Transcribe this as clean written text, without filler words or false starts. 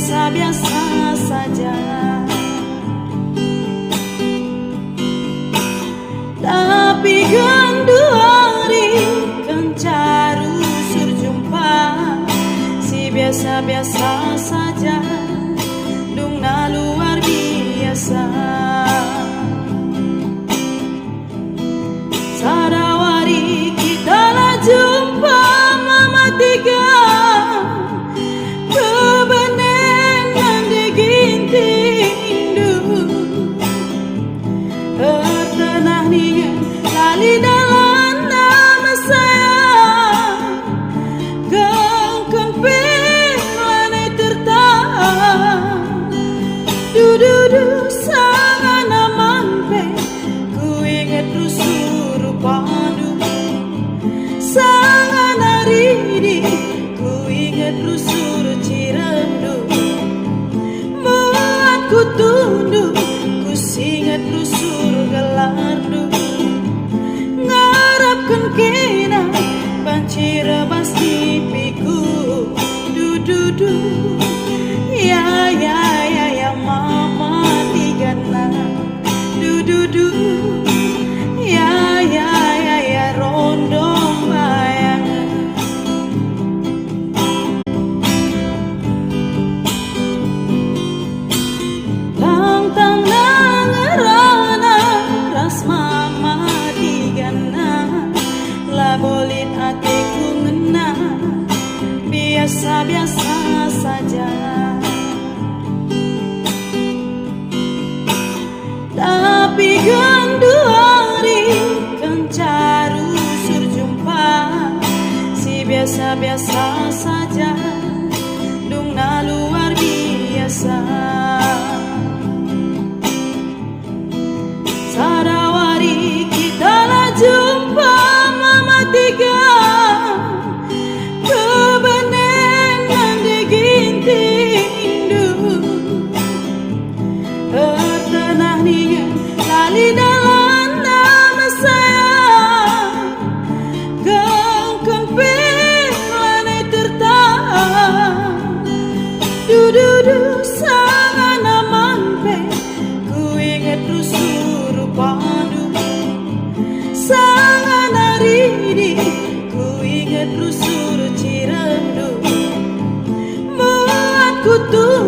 biasa-biasa saja. Tapi genduari kencaru surjumpa si biasa-biasa saja, dungna luar biasa. Sadawari kita lah jumpa mama tiga kebenenan digintindu tenah nih kali dalam nama saya gengken pilane tertahan dudu sangat aman pe ku ingat rusur padu sangat naridi ku ingat rusur cirendu buat ku tunduk ku singat rusur gelardu ngarapkan kena pancira basti piku dudu ya mama tigana dudu ya rondong bayangan tang nangerana ras mama tigana labolit atiku ngena biasa-biasa saja. Tapi genduari kencaru surjumpa si biasa-biasa saja, dungna luar biasa. Sadawari kita lah jumpa mama tiga kebenenan digintindu tenah nih kali dalam nama saya gengken pilane tertahan dudu sangat aman pe ku ingat rusur padu sangat naridi ku ingat rusur